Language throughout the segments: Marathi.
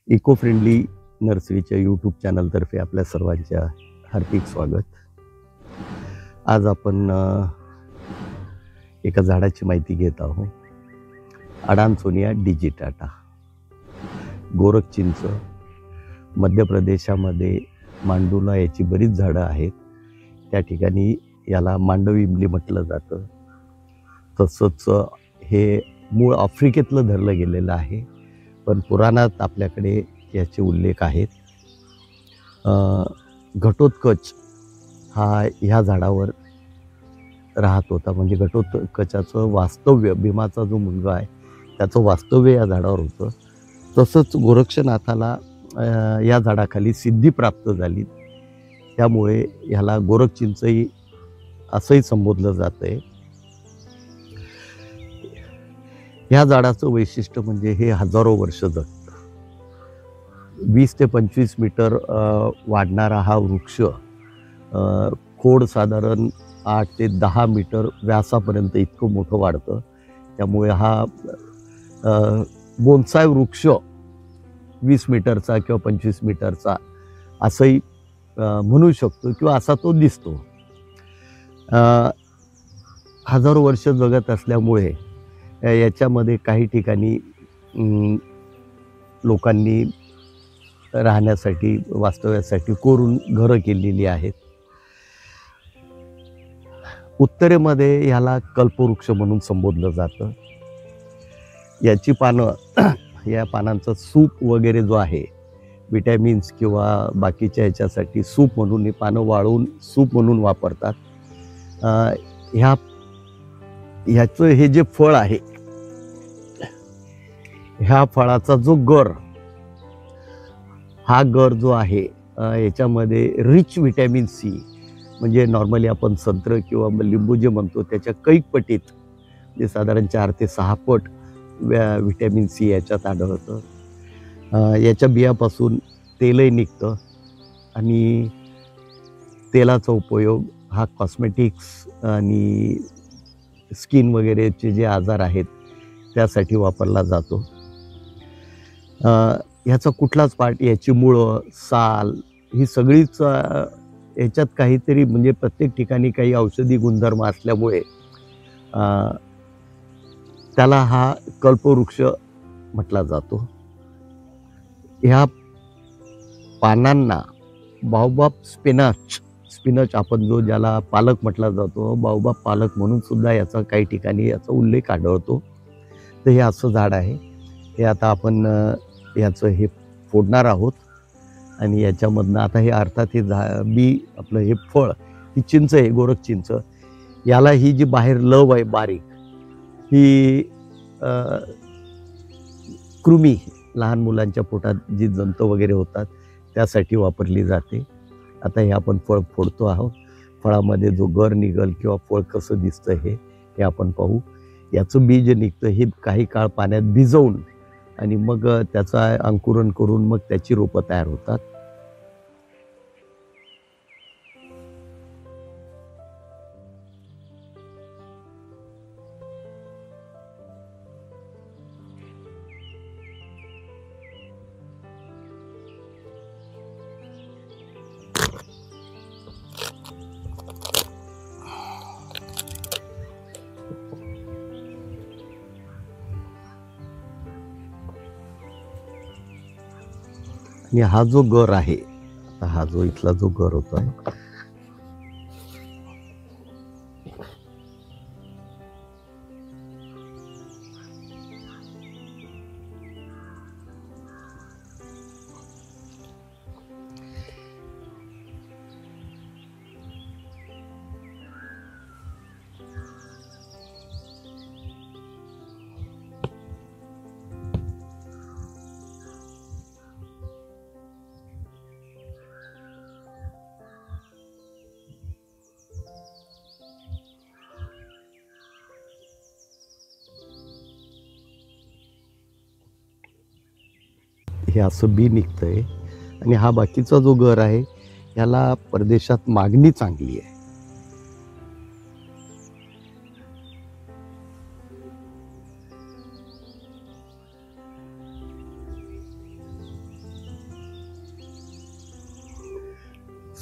इको फ्रेंडली नर्सरीच्या यूट्यूब चॅनलतर्फे आपल्या सर्वांच्या हार्दिक स्वागत. आज आपण एका झाडाची माहिती घेत आहोत. अडानसोनिया डिजिटाटा, गोरखचिंच. मध्य प्रदेशामध्ये मांडूला याची बरीच झाडं आहेत. त्या ठिकाणी याला मांडव इमली म्हटलं जातं. तसंच हे मूळ आफ्रिकेतलं धरलं गेलेलं आहे, पण पुराणात आपल्याकडे याचे उल्लेख आहेत. घटोत्कच हा ह्या झाडावर राहत होता. म्हणजे घटोत्कचाचं वास्तव्य, भीमाचा जो मुलगा आहे त्याचं वास्तव्य या झाडावर होतं. तसंच गोरक्षनाथाला या झाडाखाली सिद्धी प्राप्त झाली, त्यामुळे ह्याला गोरखचिंचही असंही संबोधलं जातं आहे. ह्या झाडाचं वैशिष्ट्य म्हणजे हे हजारो वर्ष जगतं. 20 ते 25 मीटर वाढणारा हा वृक्ष, खोड साधारण 8 ते 10 मीटर व्यासापर्यंत इतकं मोठं वाढतं. त्यामुळे हा बोन्साय वृक्ष 20 मीटरचा किंवा 25 मीटरचा असंही म्हणू शकतो किंवा असा तो दिसतो. हजारो वर्ष जगत असल्यामुळे याच्यामध्ये काही ठिकाणी लोकांनी राहण्यासाठी, वास्तव्यासाठी कोरून घरं केलेली आहेत. उत्तरेमध्ये ह्याला कल्पवृक्ष म्हणून संबोधलं जातं. याची पानं या पानांचा सूप वगैरे जो आहे, विटॅमिन्स किंवा बाकीच्या ह्याच्यासाठी सूप म्हणून ही पानं वाळवून सूप म्हणून वापरतात. ह्याचं हे जे फळ आहे, ह्या फळाचा जो गर, हा गर जो आहे याच्यामध्ये रिच विटॅमिन सी, म्हणजे नॉर्मली आपण संत्र किंवा लिंबू जे म्हणतो त्याच्या कैक पटीत, जे साधारण 4 ते 6 पट विटॅमिन सी याच्यात आढळतं. याच्या बियापासून तेलही निघतं आणि तेलाचा उपयोग हा कॉस्मेटिक्स आणि स्किन वगैरेचे जे आजार आहेत त्यासाठी वापरला जातो. ह्याचा कुठलाच पार्ट, याची मुळं, साल ही सगळीच याच्यात काहीतरी, म्हणजे प्रत्येक ठिकाणी काही औषधी गुणधर्म असल्यामुळे त्याला हा कल्पवृक्ष म्हटला जातो. ह्या पानांना बाओबाब स्पिनच आपण जो ज्याला पालक म्हटला जातो, बाओबाब पालक म्हणून सुद्धा याचा काही ठिकाणी याचा उल्लेख आढळतो. तर हे असं झाड आहे. हे आता आपण याचं हे फोडणार आहोत आणि याच्यामधनं आता हे अर्थात हे बी आपलं हे फळ, ही चिंच आहे, गोरखचिंच. याला ही जी बाहेर लव आहे बारीक, ही कृमी, लहान मुलांच्या पोटात जी जंत वगैरे होतात त्यासाठी वापरली जाते. आता हे आपण फळ फोडतो आहोत. फळामध्ये जो गर निघल किंवा फळ कसं दिसतं हे आपण पाहू. याचं बी जे निघतं हे काही काळ पाण्यात भिजवून आणि मग त्याचं अंकुरण करून मग त्याची रोपं तयार होतात. आणि हा जो गर आहे, आता हा जो इथला जो गर होतो आहे, हे असं बी निघतंय. आणि हा बाकीचा जो गर आहे, याला परदेशात मागणी चांगली आहे.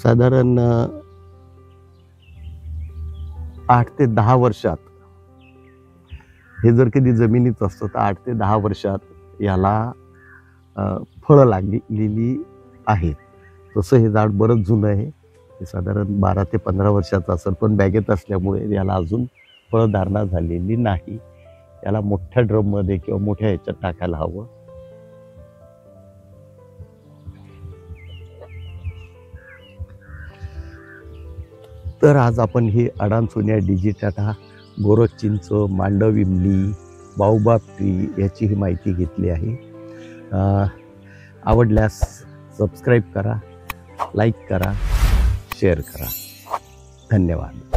साधारण 8 ते 10 वर्षात, हे जर कधी जमिनीत असतं तर 8 ते 10 वर्षात याला फळं लागलेली आहेत. तसं हे झाड बरंच जुनं आहे, हे साधारण 12 ते 15 वर्षाचं असेल, पण बॅगेत असल्यामुळे याला अजून फळधारणा झालेली नाही. याला मोठ्या ड्रममध्ये किंवा मोठ्या ह्याच्यात टाकायला हवं. तर आज आपण ही अडानसोनिया डिजिटाटा, गोरख चिंच, मांडव इमली, बाओबाब ट्री याची ही माहिती घेतली आहे. आवडल्यास सबस्क्राईब करा, लाईक करा, शेअर करा. धन्यवाद.